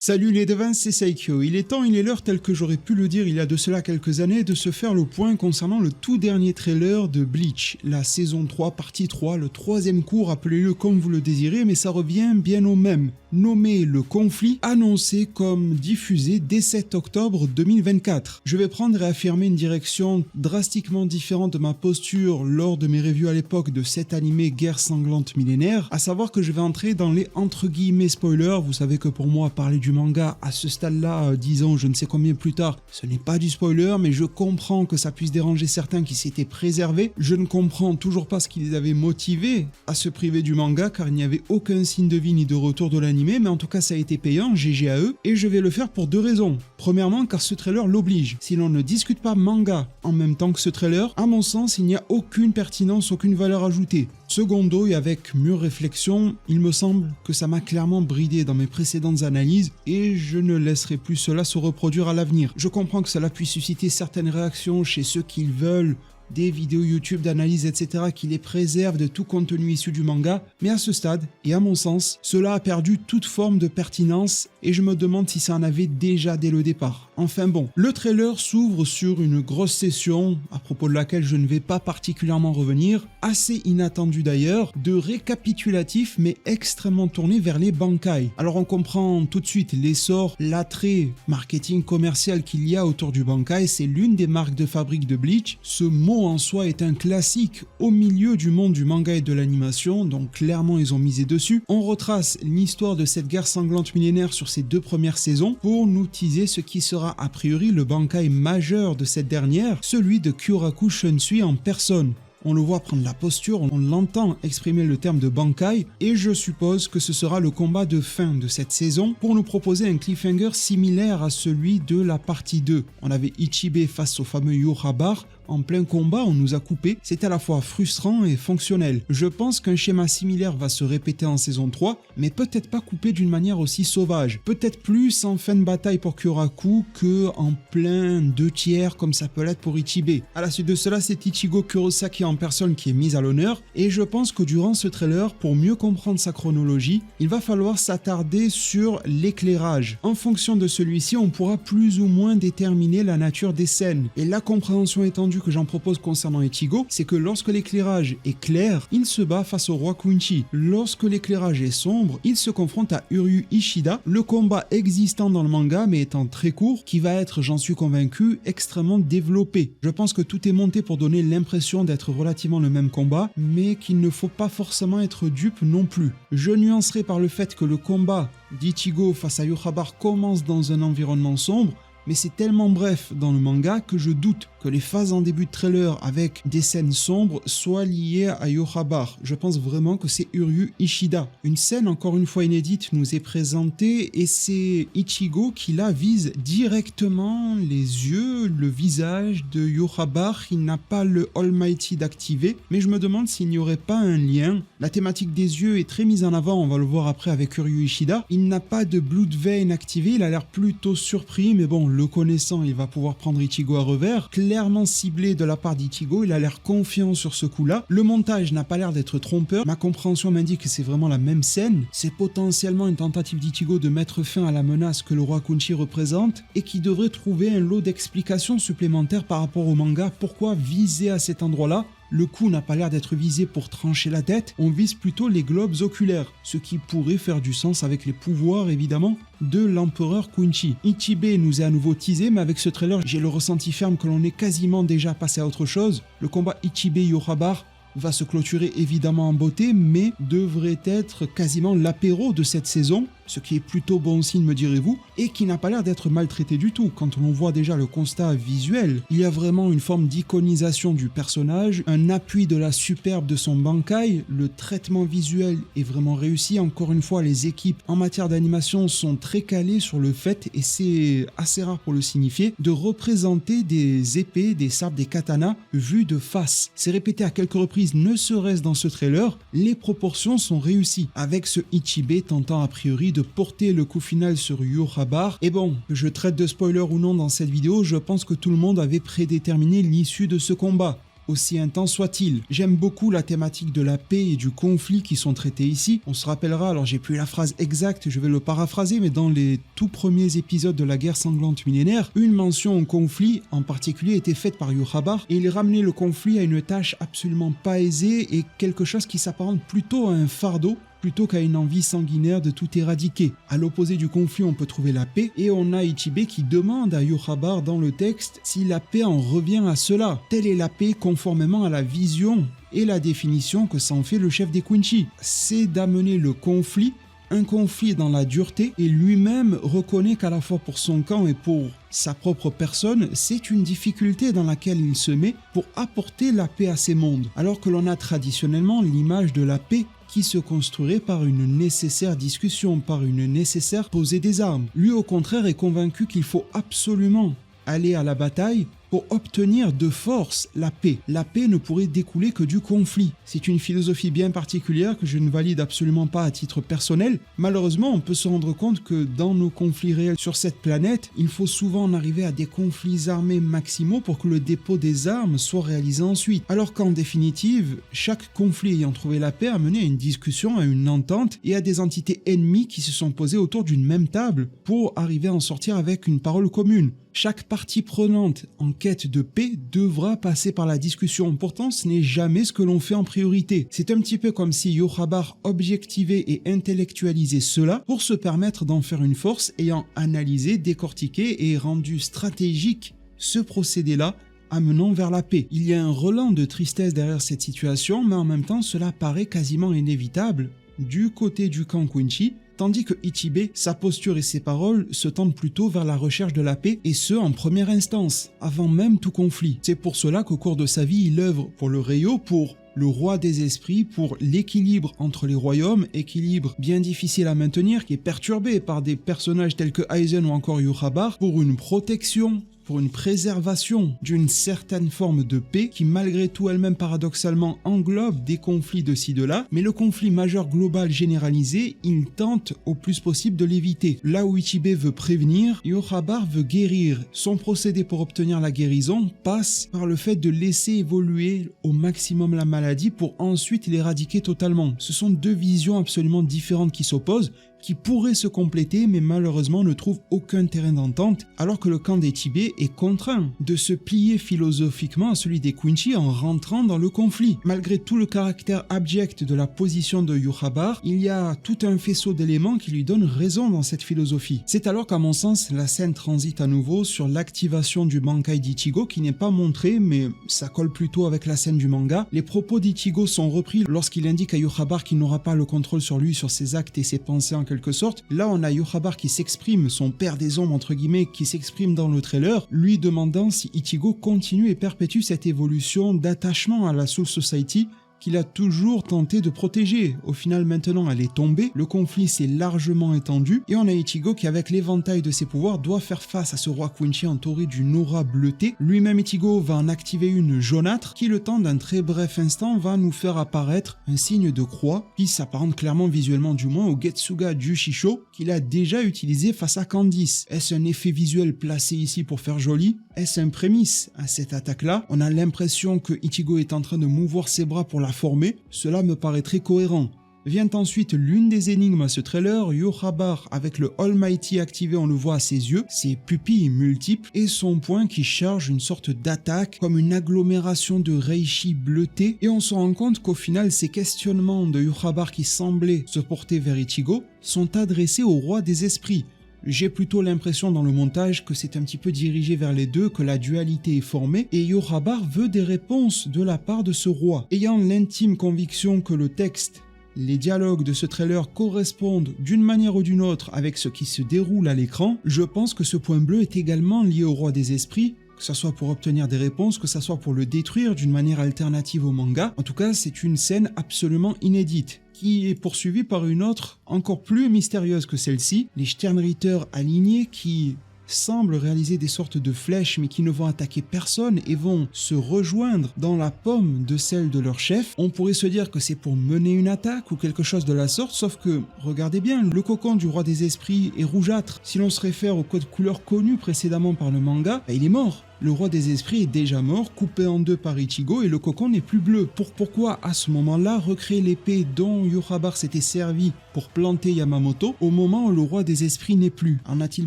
Salut les devins, c'est Saikyo. Il est temps, il est l'heure, tel que j'aurais pu le dire il y a de cela quelques années, de se faire le point concernant le tout dernier trailer de Bleach, la saison 3, partie 3, le troisième cours, appelez-le comme vous le désirez, mais ça revient bien au même. Nommé Le Conflit, annoncé comme diffusé dès 7 octobre 2024. Je vais prendre et affirmer une direction drastiquement différente de ma posture lors de mes reviews à l'époque de cet animé Guerre sanglante millénaire, à savoir que je vais entrer dans les entre guillemets spoilers. Vous savez que pour moi, parler du manga à ce stade-là, 10 ans, je ne sais combien plus tard, ce n'est pas du spoiler, mais je comprends que ça puisse déranger certains qui s'étaient préservés. Je ne comprends toujours pas ce qui les avait motivés à se priver du manga, car il n'y avait aucun signe de vie ni de retour de l'anime, mais en tout cas ça a été payant, GG à eux, et je vais le faire pour deux raisons. Premièrement, car ce trailer l'oblige. Si l'on ne discute pas manga en même temps que ce trailer, à mon sens, il n'y a aucune pertinence, aucune valeur ajoutée. Secondo, et avec mûre réflexion, il me semble que ça m'a clairement bridé dans mes précédentes analyses et je ne laisserai plus cela se reproduire à l'avenir. Je comprends que cela puisse susciter certaines réactions chez ceux qui veulent des vidéos YouTube d'analyse, etc. qui les préservent de tout contenu issu du manga, mais à ce stade, et à mon sens, cela a perdu toute forme de pertinence et je me demande si ça en avait déjà dès le départ. Enfin bon, le trailer s'ouvre sur une grosse session, à propos de laquelle je ne vais pas particulièrement revenir, assez inattendue d'ailleurs, de récapitulatif mais extrêmement tourné vers les Bankai. Alors on comprend tout de suite l'essor, l'attrait marketing commercial qu'il y a autour du Bankai, c'est l'une des marques de fabrique de Bleach. Ce mot en soi est un classique au milieu du monde du manga et de l'animation, donc clairement ils ont misé dessus. On retrace l'histoire de cette guerre sanglante millénaire sur ces deux premières saisons pour nous teaser ce qui sera a priori le Bankai majeur de cette dernière, celui de Kyoraku Shunsui en personne. On le voit prendre la posture, on l'entend exprimer le terme de Bankai, et je suppose que ce sera le combat de fin de cette saison pour nous proposer un cliffhanger similaire à celui de la partie 2. On avait Ichibe face au fameux Yojimbe. En plein combat, on nous a coupé, c'est à la fois frustrant et fonctionnel. Je pense qu'un schéma similaire va se répéter en saison 3, mais peut-être pas coupé d'une manière aussi sauvage. Peut-être plus en fin de bataille pour Kyoraku que en plein 2/3 comme ça peut l'être pour Ichibe. À la suite de cela, c'est Ichigo Kurosaki en personne qui est mis à l'honneur, et je pense que durant ce trailer, pour mieux comprendre sa chronologie, il va falloir s'attarder sur l'éclairage. En fonction de celui-ci, on pourra plus ou moins déterminer la nature des scènes, et la compréhension étendue que j'en propose concernant Ichigo, c'est que lorsque l'éclairage est clair, il se bat face au roi Quincy. Lorsque l'éclairage est sombre, il se confronte à Uryu Ishida, le combat existant dans le manga mais étant très court, qui va être, j'en suis convaincu, extrêmement développé. Je pense que tout est monté pour donner l'impression d'être relativement le même combat, mais qu'il ne faut pas forcément être dupe non plus. Je nuancerai par le fait que le combat d'Ichigo face à Yojimbe commence dans un environnement sombre, mais c'est tellement bref dans le manga que je doute que les phases en début de trailer avec des scènes sombres soient liées à Yojimbe. Je pense vraiment que c'est Uryu Ishida. Une scène encore une fois inédite nous est présentée et c'est Ichigo qui la vise directement les yeux, le visage de Yojimbe. Il n'a pas le Almighty d'activer, mais je me demande s'il n'y aurait pas un lien. La thématique des yeux est très mise en avant, on va le voir après avec Uryu Ishida. Il n'a pas de Blood Vein activé, il a l'air plutôt surpris, mais bon, le connaissant, il va pouvoir prendre Ichigo à revers. Clairement ciblé de la part d'Ichigo, il a l'air confiant sur ce coup-là. Le montage n'a pas l'air d'être trompeur. Ma compréhension m'indique que c'est vraiment la même scène. C'est potentiellement une tentative d'Ichigo de mettre fin à la menace que le roi Quincy représente et qui devrait trouver un lot d'explications supplémentaires par rapport au manga. Pourquoi viser à cet endroit-là ? Le coup n'a pas l'air d'être visé pour trancher la tête, on vise plutôt les globes oculaires, ce qui pourrait faire du sens avec les pouvoirs évidemment de l'empereur Quincy. Ichibe nous est à nouveau teasé, mais avec ce trailer j'ai le ressenti ferme que l'on est quasiment déjà passé à autre chose. Le combat Ichibe-Yojimbe va se clôturer évidemment en beauté, mais devrait être quasiment l'apéro de cette saison, ce qui est plutôt bon signe me direz-vous, et qui n'a pas l'air d'être maltraité du tout. Quand on voit déjà le constat visuel, il y a vraiment une forme d'iconisation du personnage, un appui de la superbe de son Bankai, le traitement visuel est vraiment réussi. Encore une fois, les équipes en matière d'animation sont très calées sur le fait, et c'est assez rare pour le signifier, de représenter des épées, des sabres, des katanas vus de face. C'est répété à quelques reprises, ne serait-ce dans ce trailer, les proportions sont réussies, avec ce Ichibe tentant a priori de porter le coup final sur Yojimbe. Et bon, que je traite de spoiler ou non dans cette vidéo, je pense que tout le monde avait prédéterminé l'issue de ce combat. aussi intense soit-il. J'aime beaucoup la thématique de la paix et du conflit qui sont traités ici. On se rappellera, alors j'ai plus la phrase exacte, je vais le paraphraser, mais dans les tout premiers épisodes de la guerre sanglante millénaire, une mention au conflit en particulier était faite par Yug'Habar et il ramenait le conflit à une tâche absolument pas aisée et quelque chose qui s'apparente plutôt à un fardeau plutôt qu'à une envie sanguinaire de tout éradiquer. À l'opposé du conflit, on peut trouver la paix, et on a Ichibei qui demande à Yug'Habar dans le texte si la paix en revient à cela. Telle est la paix conformément à la vision et la définition que s'en fait le chef des Quincy. C'est d'amener le conflit, un conflit dans la dureté, et lui-même reconnaît qu'à la fois pour son camp et pour sa propre personne, c'est une difficulté dans laquelle il se met pour apporter la paix à ces mondes. Alors que l'on a traditionnellement l'image de la paix qui se construirait par une nécessaire discussion, par une nécessaire posée des armes. Lui, au contraire, est convaincu qu'il faut absolument aller à la bataille pour obtenir de force la paix. La paix ne pourrait découler que du conflit. C'est une philosophie bien particulière que je ne valide absolument pas à titre personnel. Malheureusement, on peut se rendre compte que dans nos conflits réels sur cette planète, il faut souvent en arriver à des conflits armés maximaux pour que le dépôt des armes soit réalisé ensuite. Alors qu'en définitive, chaque conflit ayant trouvé la paix a mené à une discussion, à une entente et à des entités ennemies qui se sont posées autour d'une même table pour arriver à en sortir avec une parole commune. Chaque partie prenante en quête de paix devra passer par la discussion. Pourtant, ce n'est jamais ce que l'on fait en priorité. C'est un petit peu comme si Yug'Habar objectivait et intellectualisait cela pour se permettre d'en faire une force ayant analysé, décortiqué et rendu stratégique ce procédé-là amenant vers la paix. Il y a un relent de tristesse derrière cette situation, mais en même temps, cela paraît quasiment inévitable du côté du camp Quincy, tandis que Ichibei, sa posture et ses paroles se tendent plutôt vers la recherche de la paix, et ce en première instance, avant même tout conflit. C'est pour cela qu'au cours de sa vie, il œuvre pour le Ryo, pour le roi des esprits, pour l'équilibre entre les royaumes, équilibre bien difficile à maintenir, qui est perturbé par des personnages tels que Aizen ou encore Yug'Habar, pour une protection, pour une préservation d'une certaine forme de paix qui malgré tout elle-même paradoxalement englobe des conflits de ci de là, mais le conflit majeur global généralisé, il tente au plus possible de l'éviter. Là où Ichibei veut prévenir, Yug'Habar veut guérir. Son procédé pour obtenir la guérison passe par le fait de laisser évoluer au maximum la maladie pour ensuite l'éradiquer totalement. Ce sont deux visions absolument différentes qui s'opposent, qui pourraient se compléter mais malheureusement ne trouvent aucun terrain d'entente, alors que le camp d'Ichibei est contraint de se plier philosophiquement à celui des Quincy en rentrant dans le conflit. Malgré tout le caractère abject de la position de Yug'Habar, il y a tout un faisceau d'éléments qui lui donnent raison dans cette philosophie. C'est alors qu'à mon sens, la scène transite à nouveau sur l'activation du Bankai d'Ichigo qui n'est pas montré, mais ça colle plutôt avec la scène du manga. Les propos d'Ichigo sont repris lorsqu'il indique à Yug'Habar qu'il n'aura pas le contrôle sur lui, sur ses actes et ses pensées en quelque sorte. Là, on a Yug'Habar qui s'exprime, son père des ombres entre guillemets, qui s'exprime dans le trailer, lui demandant si Ichigo continue et perpétue cette évolution d'attachement à la Soul Society qu'il a toujours tenté de protéger. Au final, maintenant, elle est tombée, le conflit s'est largement étendu, et on a Ichigo qui, avec l'éventail de ses pouvoirs, doit faire face à ce roi Quincy entouré d'une aura bleutée. Lui-même, Ichigo, va en activer une jaunâtre, qui, le temps d'un très bref instant, va nous faire apparaître un signe de croix, qui s'apparente clairement, visuellement du moins, au Getsuga Jushisho, qu'il a déjà utilisé face à Candice. Est-ce un effet visuel placé ici pour faire joli? Est-ce un prémisse à cette attaque-là? On a l'impression que Ichigo est en train de mouvoir ses bras pour la former, cela me paraît très cohérent. Vient ensuite l'une des énigmes à ce trailer, Yug'Habar avec le Almighty activé, on le voit à ses yeux, ses pupilles multiples et son poing qui charge une sorte d'attaque comme une agglomération de reishi bleutés, et on se rend compte qu'au final ces questionnements de Yug'Habar qui semblaient se porter vers Ichigo sont adressés au roi des esprits. J'ai plutôt l'impression dans le montage que c'est un petit peu dirigé vers les deux, que la dualité est formée, et Yug'Habar veut des réponses de la part de ce roi. Ayant l'intime conviction que le texte, les dialogues de ce trailer correspondent d'une manière ou d'une autre avec ce qui se déroule à l'écran, je pense que ce point bleu est également lié au roi des esprits, que ce soit pour obtenir des réponses, que ce soit pour le détruire d'une manière alternative au manga. En tout cas, c'est une scène absolument inédite, qui est poursuivie par une autre encore plus mystérieuse que celle-ci, les Sternritter alignés qui semblent réaliser des sortes de flèches mais qui ne vont attaquer personne et vont se rejoindre dans la paume de celle de leur chef. On pourrait se dire que c'est pour mener une attaque ou quelque chose de la sorte, sauf que, regardez bien, le cocon du roi des esprits est rougeâtre. Si l'on se réfère au code couleur connu précédemment par le manga, il est mort. le roi des esprits est déjà mort, coupé en deux par Ichigo et le cocon n'est plus bleu. Pourquoi à ce moment-là recréer l'épée dont Yorohabar s'était servi pour planter Yamamoto au moment où le roi des esprits n'est plus? En a-t-il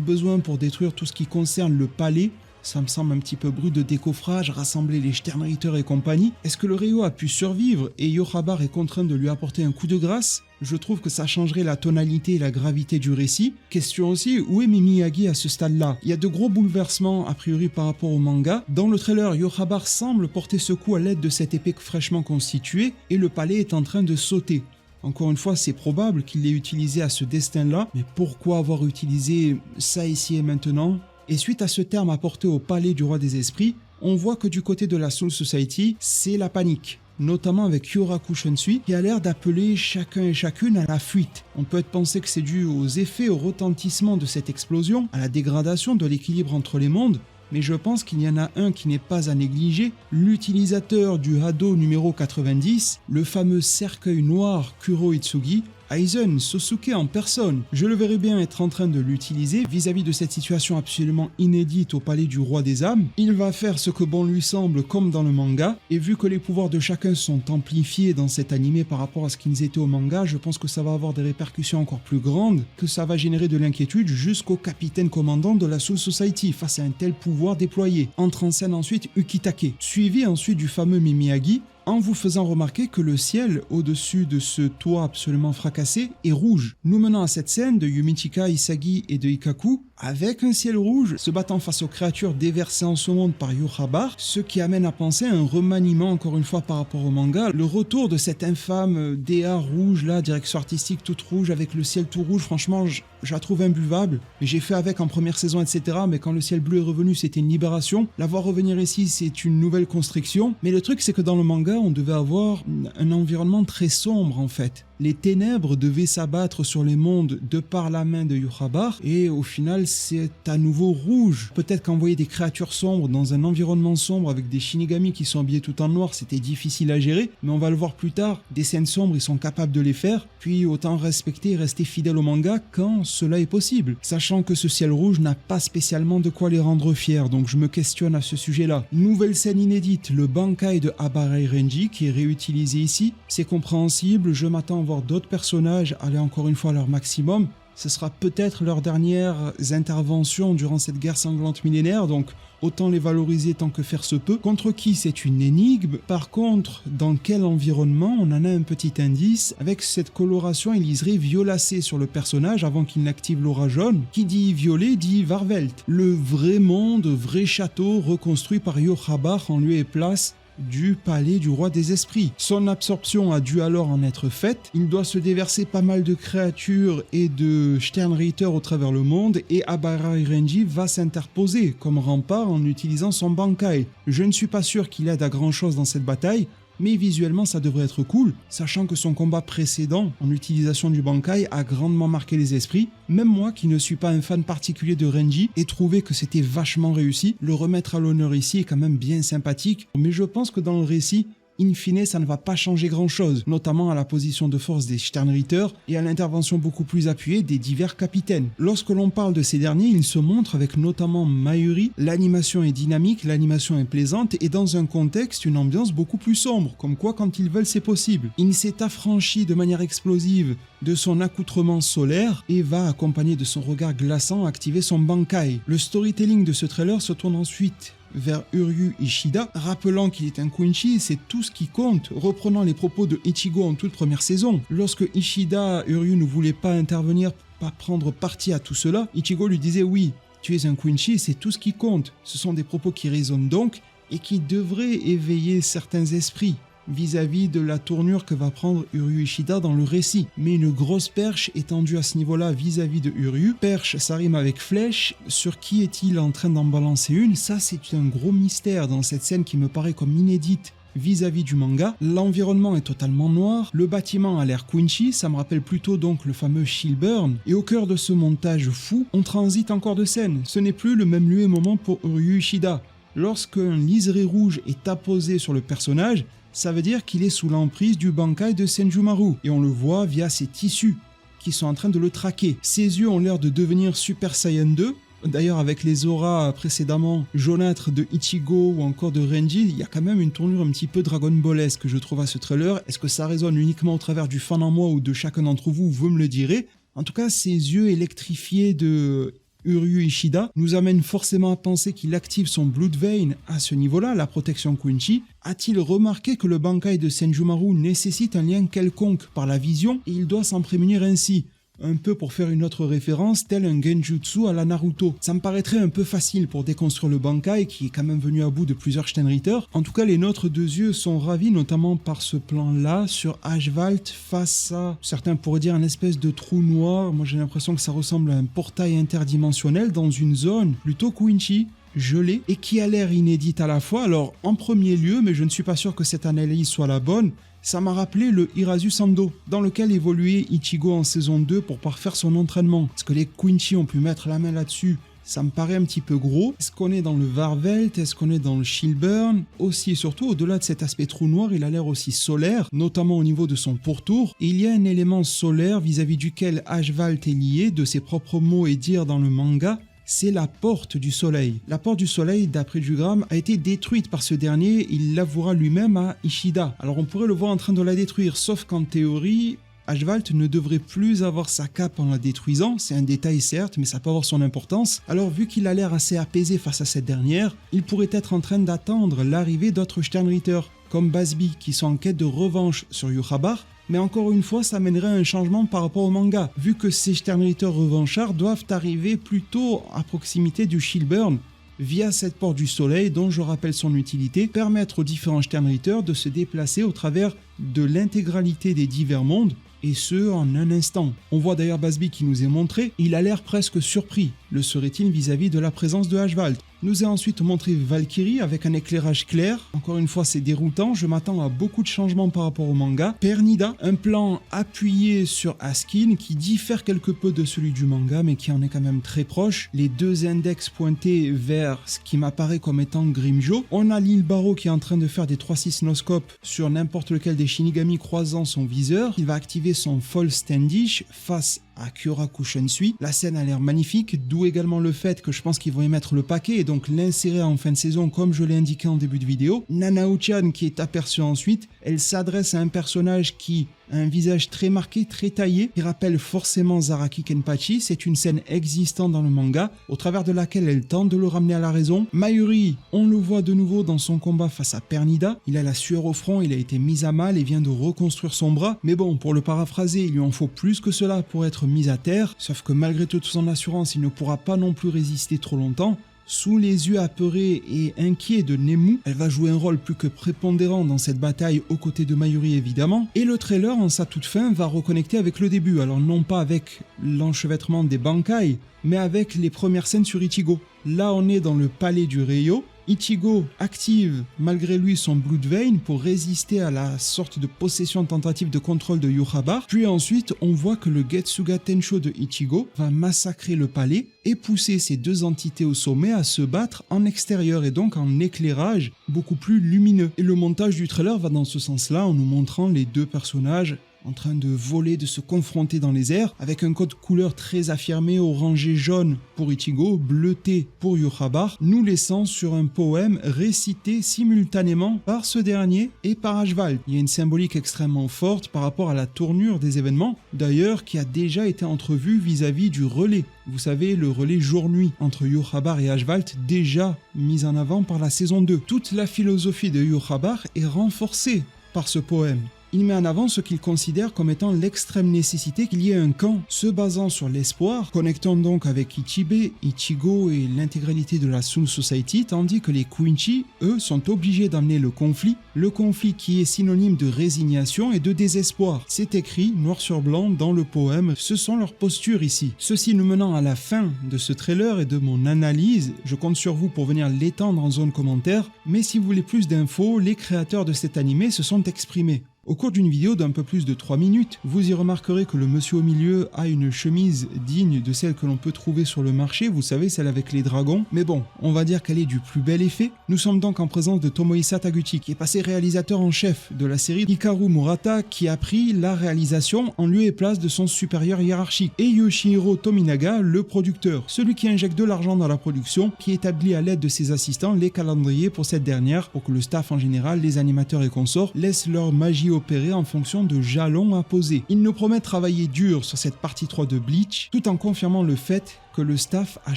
besoin pour détruire tout ce qui concerne le palais? Ça me semble un petit peu brut de décoffrage, rassembler les Sternritter et compagnie. Est-ce que le Ryo a pu survivre et Yorohabar est contraint de lui apporter un coup de grâce? Je trouve que ça changerait la tonalité et la gravité du récit. Question aussi, où est Miyagi à ce stade-là? Il y a de gros bouleversements a priori par rapport au manga. Dans le trailer, Yorohabar semble porter ce coup à l'aide de cette épée fraîchement constituée et le palais est en train de sauter. Encore une fois, c'est probable qu'il l'ait utilisé à ce destin-là, mais pourquoi avoir utilisé ça ici et maintenant? Et suite à ce terme apporté au palais du roi des esprits, on voit que du côté de la Soul Society, c'est la panique. Notamment avec Yoraku Shunsui qui a l'air d'appeler chacun et chacune à la fuite. On peut penser que c'est dû aux effets, au retentissement de cette explosion, à la dégradation de l'équilibre entre les mondes, mais je pense qu'il y en a un qui n'est pas à négliger, l'utilisateur du Hado numéro 90, le fameux cercueil noir Kuro Itsugi, Aizen Sosuke en personne. Je le verrais bien être en train de l'utiliser vis-à-vis de cette situation absolument inédite au palais du roi des âmes. Il va faire ce que bon lui semble comme dans le manga, et vu que les pouvoirs de chacun sont amplifiés dans cet animé par rapport à ce qu'ils étaient au manga, je pense que ça va avoir des répercussions encore plus grandes, que ça va générer de l'inquiétude jusqu'au capitaine commandant de la Soul Society face à un tel pouvoir déployé. Entre en scène ensuite Ukitake, suivi ensuite du fameux Miyagi, en vous faisant remarquer que le ciel au-dessus de ce toit absolument fracassé est rouge. Nous menons à cette scène de Yumichika, Isagi et de Ikkaku avec un ciel rouge se battant face aux créatures déversées en ce monde par Yorohabar, ce qui amène à penser à un remaniement encore une fois par rapport au manga, le retour de cette infâme DA rouge là, direction artistique toute rouge avec le ciel tout rouge, franchement je la trouve imbuvable, j'ai fait avec en première saison etc, mais quand le ciel bleu est revenu c'était une libération, la voir revenir ici c'est une nouvelle construction, mais le truc c'est que dans le manga on devait avoir un environnement très sombre en fait. Les ténèbres devaient s'abattre sur les mondes de par la main de Yorohabar et au final c'est à nouveau rouge. Peut-être qu'envoyer des créatures sombres dans un environnement sombre avec des Shinigami qui sont habillés tout en noir c'était difficile à gérer, mais on va le voir plus tard, des scènes sombres ils sont capables de les faire, puis autant respecter et rester fidèle au manga quand cela est possible, sachant que ce ciel rouge n'a pas spécialement de quoi les rendre fiers, donc je me questionne à ce sujet-là. Nouvelle scène inédite, le Bankai de Abarai Renji qui est réutilisé ici, c'est compréhensible, je m'attends à voir d'autres personnages aller encore une fois à leur maximum, ce sera peut-être leurs dernières interventions durant cette guerre sanglante millénaire, donc autant les valoriser tant que faire se peut. Contre qui c'est une énigme, par contre dans quel environnement on en a un petit indice, avec cette coloration et liseré violacée sur le personnage avant qu'il n'active l'aura jaune, qui dit violet dit Varvelt, le vrai monde, vrai château reconstruit par Yorohabar en lieu et place du palais du roi des esprits. Son absorption a dû alors en être faite, il doit se déverser pas mal de créatures et de Sternritter au travers le monde et Abarai Renji va s'interposer comme rempart en utilisant son Bankai. Je ne suis pas sûr qu'il aide à grand chose dans cette bataille, mais visuellement ça devrait être cool, sachant que son combat précédent en utilisation du Bankai a grandement marqué les esprits. Même moi qui ne suis pas un fan particulier de Renji ai trouvé que c'était vachement réussi, le remettre à l'honneur ici est quand même bien sympathique, mais je pense que dans le récit, in fine, ça ne va pas changer grand-chose, notamment à la position de force des Sternritter et à l'intervention beaucoup plus appuyée des divers capitaines. Lorsque l'on parle de ces derniers, ils se montrent avec notamment Mayuri, l'animation est dynamique, l'animation est plaisante et dans un contexte, une ambiance beaucoup plus sombre, comme quoi quand ils veulent c'est possible. Il s'est affranchi de manière explosive de son accoutrement solaire et va, accompagné de son regard glaçant, activer son Bankai. Le storytelling de ce trailer se tourne ensuite vers Uryu Ishida, rappelant qu'il est un Quincy et c'est tout ce qui compte, reprenant les propos de Ichigo en toute première saison. Lorsque Ishida, Uryu ne voulait pas intervenir, pas prendre parti à tout cela, Ichigo lui disait oui, tu es un Quincy et c'est tout ce qui compte. Ce sont des propos qui résonnent donc et qui devraient éveiller certains esprits vis-à-vis de la tournure que va prendre Uryu Ishida dans le récit. Mais une grosse perche est tendue à ce niveau-là vis-à-vis de Uryu. Perche, ça rime avec flèche. Sur qui est-il en train d'en balancer une? Ça, c'est un gros mystère dans cette scène qui me paraît comme inédite vis-à-vis du manga. L'environnement est totalement noir, le bâtiment a l'air Quincy, ça me rappelle plutôt donc le fameux Shieldburn, et au cœur de ce montage fou, on transite encore de scènes. Ce n'est plus le même lieu et moment pour Uryu Ishida. Lorsqu'un liseré rouge est apposé sur le personnage, ça veut dire qu'il est sous l'emprise du Bankai de Senjumaru, et on le voit via ses tissus qui sont en train de le traquer. Ses yeux ont l'air de devenir Super Saiyan 2, D'ailleurs, avec les auras précédemment jaunâtres de Ichigo ou encore de Renji, il y a quand même une tournure un petit peu Dragon Ballesque, je trouve, à ce trailer. Est-ce que ça résonne uniquement au travers du fan en moi ou de chacun d'entre vous? Vous me le direz. En tout cas, ces yeux électrifiés de Uryu Ishida nous amènent forcément à penser qu'il active son Blood Vein à ce niveau-là, la protection Quincy. A-t-il remarqué que le Bankai de Senjumaru nécessite un lien quelconque par la vision et il doit s'en prémunir ainsi? Un peu pour faire une autre référence, tel un Genjutsu à la Naruto. Ça me paraîtrait un peu facile pour déconstruire le Bankai qui est quand même venu à bout de plusieurs Steinritter. En tout cas, les nôtres deux yeux sont ravis, notamment par ce plan-là, sur Ashvalt face à, certains pourraient dire, un espèce de trou noir. Moi j'ai l'impression que ça ressemble à un portail interdimensionnel dans une zone plutôt Quincy, gelée, et qui a l'air inédite à la fois. Alors, en premier lieu, mais je ne suis pas sûr que cette analyse soit la bonne, ça m'a rappelé le Hirazu Sando, dans lequel évoluait Ichigo en saison 2 pour parfaire son entraînement. Est-ce que les Quincy ont pu mettre la main là-dessus? Ça me paraît un petit peu gros. Est-ce qu'on est dans le Varvelt? Est-ce qu'on est dans le Shieldburn? Aussi et surtout, au-delà de cet aspect trou noir, il a l'air aussi solaire, notamment au niveau de son pourtour. Et il y a un élément solaire vis-à-vis duquel Ashvalt est lié, de ses propres mots et dires dans le manga. C'est la porte du soleil. La porte du soleil, d'après Jugram, a été détruite par ce dernier, il l'avouera lui-même à Ishida. Alors on pourrait le voir en train de la détruire, sauf qu'en théorie, Ashvalt ne devrait plus avoir sa cape en la détruisant, c'est un détail certes, mais ça peut avoir son importance. Alors vu qu'il a l'air assez apaisé face à cette dernière, il pourrait être en train d'attendre l'arrivée d'autres Sternritter, comme Basby, qui sont en quête de revanche sur Yurabara. Mais encore une fois, ça mènerait à un changement par rapport au manga, vu que ces Sternritter revanchards doivent arriver plutôt à proximité du Shieldburn, via cette porte du soleil dont je rappelle son utilité, permettre aux différents Sternritter de se déplacer au travers de l'intégralité des divers mondes, et ce en un instant. On voit d'ailleurs Basby qui nous est montré, il a l'air presque surpris, le serait-il vis-à-vis de la présence de Ashvalt. Nous est ensuite montré Valkyrie avec un éclairage clair, encore une fois c'est déroutant, je m'attends à beaucoup de changements par rapport au manga. Pernida, un plan appuyé sur Askin qui diffère quelque peu de celui du manga mais qui en est quand même très proche, les deux index pointés vers ce qui m'apparaît comme étant Grimjo. On a l'île Barreau qui est en train de faire des 3-6 noscopes sur n'importe lequel des Shinigami croisant son viseur, il va activer son Fall Standish face à Kyoraku Shunsui. La scène a l'air magnifique, d'où également le fait que je pense qu'ils vont y mettre le paquet et donc l'insérer en fin de saison comme je l'ai indiqué en début de vidéo. Nanao-chan qui est aperçue ensuite, elle s'adresse à un personnage qui a un visage très marqué, très taillé, qui rappelle forcément Zaraki Kenpachi. C'est une scène existante dans le manga, au travers de laquelle elle tente de le ramener à la raison. Mayuri, on le voit de nouveau dans son combat face à Pernida. Il a la sueur au front, il a été mis à mal et vient de reconstruire son bras. Mais bon, pour le paraphraser, il lui en faut plus que cela pour être mis à terre. Sauf que malgré toute son assurance, il ne pourra pas non plus résister trop longtemps. Sous les yeux apeurés et inquiets de Nemu, elle va jouer un rôle plus que prépondérant dans cette bataille aux côtés de Mayuri évidemment, et le trailer en sa toute fin va reconnecter avec le début, alors non pas avec l'enchevêtrement des Bankai, mais avec les premières scènes sur Ichigo. Là on est dans le palais du Ryo, Ichigo active malgré lui son Blood Vein pour résister à la sorte de possession tentative de contrôle de Yurabara. Puis ensuite, on voit que le Getsuga Tensho de Ichigo va massacrer le palais et pousser ces deux entités au sommet à se battre en extérieur et donc en éclairage beaucoup plus lumineux. Et le montage du trailer va dans ce sens-là en nous montrant les deux personnages en train de voler, de se confronter dans les airs, avec un code couleur très affirmé, orangé jaune pour Ichigo, bleuté pour Yurabara, nous laissant sur un poème récité simultanément par ce dernier et par Ashvalt. Il y a une symbolique extrêmement forte par rapport à la tournure des événements, d'ailleurs qui a déjà été entrevue vis-à-vis du relais. Vous savez, le relais jour-nuit entre Yurabara et Ashvalt, déjà mis en avant par la saison 2. Toute la philosophie de Yurabara est renforcée par ce poème. Il met en avant ce qu'il considère comme étant l'extrême nécessité qu'il y ait un camp se basant sur l'espoir, connectant donc avec Ichibe, Ichigo et l'intégralité de la Soul Society, tandis que les Quincy, eux, sont obligés d'amener le conflit qui est synonyme de résignation et de désespoir. C'est écrit noir sur blanc dans le poème, ce sont leurs postures ici. Ceci nous menant à la fin de ce trailer et de mon analyse, je compte sur vous pour venir l'étendre en zone commentaire, mais si vous voulez plus d'infos, les créateurs de cet animé se sont exprimés. Au cours d'une vidéo d'un peu plus de 3 minutes, vous y remarquerez que le monsieur au milieu a une chemise digne de celle que l'on peut trouver sur le marché, vous savez, celle avec les dragons, mais bon, on va dire qu'elle est du plus bel effet. Nous sommes donc en présence de Tomohisa Taguchi, qui est passé réalisateur en chef de la série, Hikaru Murata, qui a pris la réalisation en lieu et place de son supérieur hiérarchique, et Yoshihiro Tominaga, le producteur, celui qui injecte de l'argent dans la production, qui établit à l'aide de ses assistants les calendriers pour cette dernière, pour que le staff en général, les animateurs et consorts, laissent leur magie opérer en fonction de jalons à poser. Il nous promet de travailler dur sur cette partie 3 de Bleach, tout en confirmant le fait que le staff a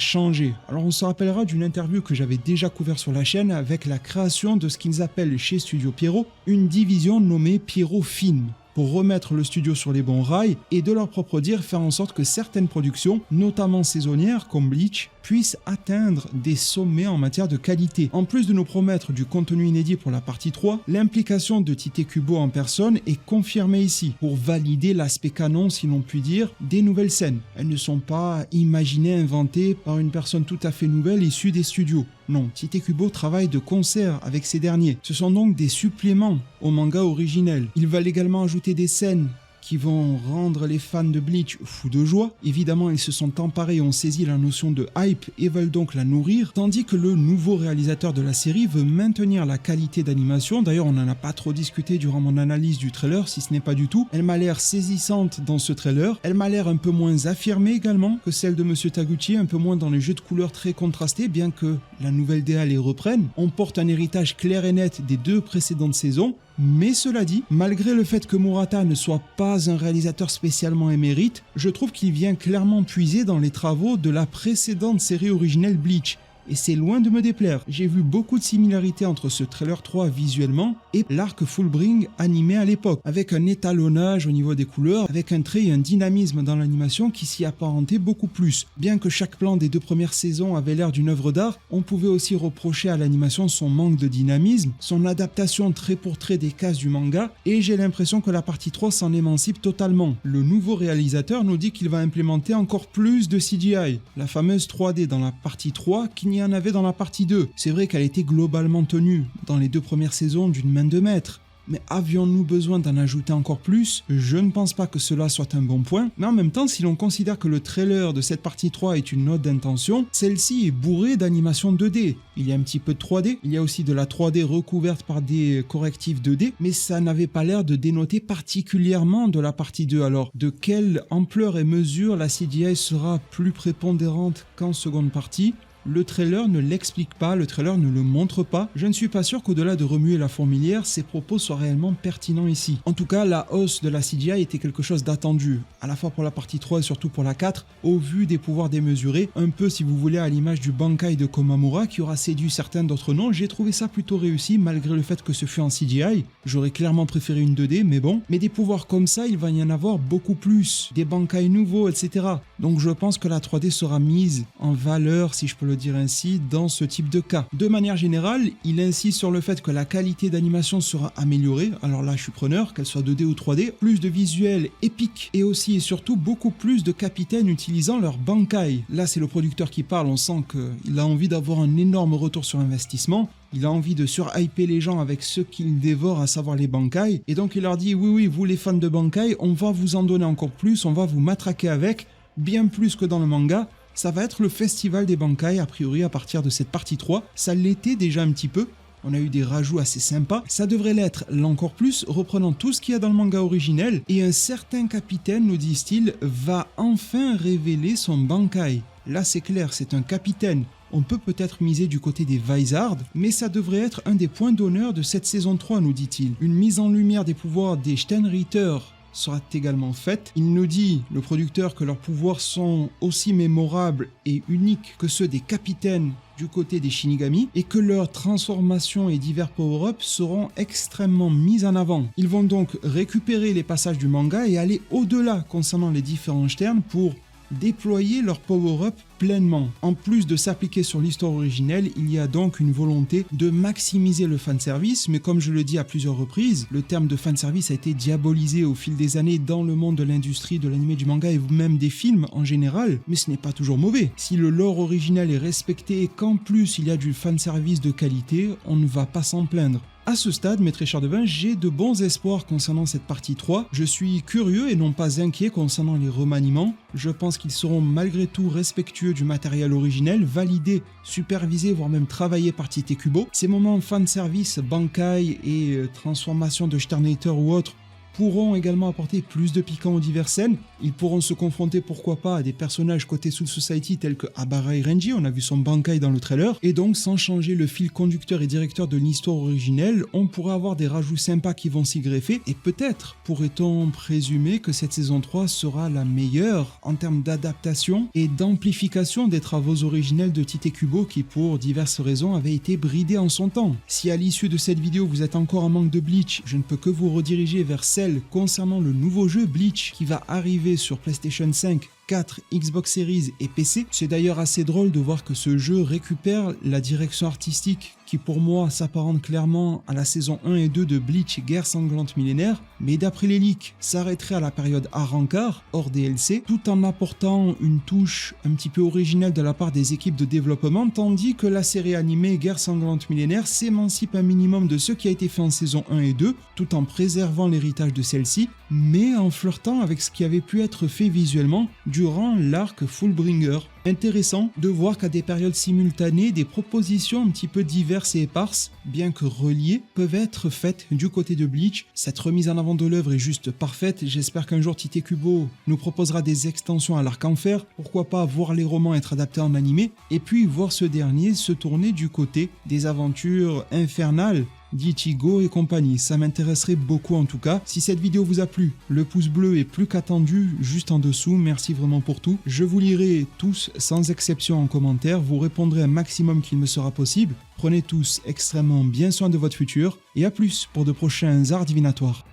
changé. Alors on se rappellera d'une interview que j'avais déjà couvert sur la chaîne avec la création de ce qu'ils appellent chez Studio Pierrot une division nommée Pierrot Film, pour remettre le studio sur les bons rails et de leur propre dire faire en sorte que certaines productions, notamment saisonnières comme Bleach, puissent atteindre des sommets en matière de qualité. En plus de nous promettre du contenu inédit pour la partie 3, l'implication de Tite Kubo en personne est confirmée ici, pour valider l'aspect canon, si l'on peut dire, des nouvelles scènes. Elles ne sont pas imaginées, inventées par une personne tout à fait nouvelle issue des studios. Non, Tite Kubo travaille de concert avec ces derniers. Ce sont donc des suppléments au manga originel. Ils veulent également ajouter des scènes qui vont rendre les fans de Bleach fous de joie. Évidemment, ils se sont emparés et ont saisi la notion de hype et veulent donc la nourrir, tandis que le nouveau réalisateur de la série veut maintenir la qualité d'animation. D'ailleurs, on n'en a pas trop discuté durant mon analyse du trailer, si ce n'est pas du tout. Elle m'a l'air saisissante dans ce trailer. Elle m'a l'air un peu moins affirmée également que celle de Monsieur Taguchi, un peu moins dans les jeux de couleurs très contrastés, bien que la nouvelle DA les reprenne. On porte un héritage clair et net des 2 précédentes saisons. Mais cela dit, malgré le fait que Murata ne soit pas un réalisateur spécialement émérite, je trouve qu'il vient clairement puiser dans les travaux de la précédente série originelle Bleach. Et c'est loin de me déplaire. J'ai vu beaucoup de similarités entre ce trailer 3 visuellement et l'arc Fullbring animé à l'époque, avec un étalonnage au niveau des couleurs, avec un trait et un dynamisme dans l'animation qui s'y apparentait beaucoup plus. Bien que chaque plan des 2 premières saisons avait l'air d'une œuvre d'art, on pouvait aussi reprocher à l'animation son manque de dynamisme, son adaptation trait pour trait des cases du manga, et j'ai l'impression que la partie 3 s'en émancipe totalement. Le nouveau réalisateur nous dit qu'il va implémenter encore plus de CGI, la fameuse 3D dans la partie 3 qui n'y en avait dans la partie 2. C'est vrai qu'elle était globalement tenue dans les 2 premières saisons d'une main de maître. Mais avions-nous besoin d'en ajouter encore plus? Je ne pense pas que cela soit un bon point, mais en même temps, si l'on considère que le trailer de cette partie 3 est une note d'intention, celle-ci est bourrée d'animation 2D. Il y a un petit peu de 3D, il y a aussi de la 3D recouverte par des correctifs 2D, mais ça n'avait pas l'air de dénoter particulièrement de la partie 2. Alors, de quelle ampleur et mesure la CGI sera plus prépondérante qu'en seconde partie? Le trailer ne l'explique pas, le trailer ne le montre pas. Je ne suis pas sûr qu'au-delà de remuer la fourmilière, ces propos soient réellement pertinents ici. En tout cas, la hausse de la CGI était quelque chose d'attendu, à la fois pour la partie 3 et surtout pour la 4, au vu des pouvoirs démesurés, un peu si vous voulez à l'image du Bankai de Komamura qui aura séduit certains d'autres noms. J'ai trouvé ça plutôt réussi malgré le fait que ce fut en CGI. J'aurais clairement préféré une 2D, mais bon. Mais des pouvoirs comme ça, il va y en avoir beaucoup plus, des Bankai nouveaux, etc. Donc je pense que la 3D sera mise en valeur, si je peux le dire ainsi, dans ce type de cas. De manière générale, il insiste sur le fait que la qualité d'animation sera améliorée, alors là je suis preneur, qu'elle soit 2D ou 3D, plus de visuels épiques et aussi et surtout beaucoup plus de capitaines utilisant leur Bankai. Là c'est le producteur qui parle, on sent qu'il a envie d'avoir un énorme retour sur investissement. Il a envie de surhyper les gens avec ce qu'il dévore, à savoir les Bankai, et donc il leur dit oui, vous les fans de Bankai, on va vous en donner encore plus, on va vous matraquer avec, bien plus que dans le manga. Ça va être le festival des Bankai a priori à partir de cette partie 3, ça l'était déjà un petit peu. On a eu des rajouts assez sympas, ça devrait l'être l'encore plus, reprenant tout ce qu'il y a dans le manga originel, et un certain capitaine, nous disent-ils, va enfin révéler son Bankai. Là c'est clair, c'est un capitaine. On peut peut-être miser du côté des Vizards, mais ça devrait être un des points d'honneur de cette saison 3, nous dit-il. Une mise en lumière des pouvoirs des Sternritter sera également faite. Il nous dit, le producteur, que leurs pouvoirs sont aussi mémorables et uniques que ceux des capitaines du côté des Shinigami et que leurs transformations et divers power-ups seront extrêmement mis en avant. Ils vont donc récupérer les passages du manga et aller au-delà concernant les différents Sterns pour déployer leur power-up pleinement. En plus de s'appliquer sur l'histoire originelle, il y a donc une volonté de maximiser le fanservice, mais comme je le dis à plusieurs reprises, le terme de fanservice a été diabolisé au fil des années dans le monde de l'industrie de l'anime, du manga et même des films en général, mais ce n'est pas toujours mauvais. Si le lore original est respecté et qu'en plus il y a du fanservice de qualité, on ne va pas s'en plaindre. À ce stade, mes très chers devins, j'ai de bons espoirs concernant cette partie 3. Je suis curieux et non pas inquiet concernant les remaniements. Je pense qu'ils seront malgré tout respectueux du matériel originel, validés, supervisés, voire même travaillés par Tite Kubo. Ces moments fanservice, Bankai et transformation de Sternhater ou autres pourront également apporter plus de piquant aux diverses scènes. Ils pourront se confronter pourquoi pas à des personnages côté Soul Society tels que Abara et Renji, on a vu son Bankai dans le trailer, et donc sans changer le fil conducteur et directeur de l'histoire originelle, on pourrait avoir des rajouts sympas qui vont s'y greffer, et peut-être pourrait-on présumer que cette saison 3 sera la meilleure en termes d'adaptation et d'amplification des travaux originels de Tite Kubo qui pour diverses raisons avaient été bridés en son temps. Si à l'issue de cette vidéo vous êtes encore en manque de Bleach, je ne peux que vous rediriger vers celle concernant le nouveau jeu Bleach qui va arriver sur PlayStation 5, 4, Xbox Series et PC. C'est d'ailleurs assez drôle de voir que ce jeu récupère la direction artistique qui pour moi s'apparente clairement à la saison 1 et 2 de Bleach Guerre sanglante millénaire, mais d'après les leaks, s'arrêterait à la période Arrancar, hors DLC, tout en apportant une touche un petit peu originale de la part des équipes de développement, tandis que la série animée Guerre sanglante millénaire s'émancipe un minimum de ce qui a été fait en saison 1 et 2, tout en préservant l'héritage de celle-ci, mais en flirtant avec ce qui avait pu être fait visuellement durant l'arc Fullbringer. Intéressant de voir qu'à des périodes simultanées, des propositions un petit peu diverses et éparses, bien que reliées, peuvent être faites du côté de Bleach. Cette remise en avant de l'œuvre est juste parfaite. J'espère qu'un jour Tite Kubo nous proposera des extensions à l'arc en fer. Pourquoi pas voir les romans être adaptés en animé, et puis voir ce dernier se tourner du côté des aventures infernales d'Ichigo et compagnie. Ça m'intéresserait beaucoup en tout cas. Si cette vidéo vous a plu, le pouce bleu est plus qu'attendu juste en dessous. Merci vraiment pour tout. Je vous lirai tous sans exception en commentaire. Vous répondrez un maximum qu'il me sera possible. Prenez tous extrêmement bien soin de votre futur et à plus pour de prochains arts divinatoires.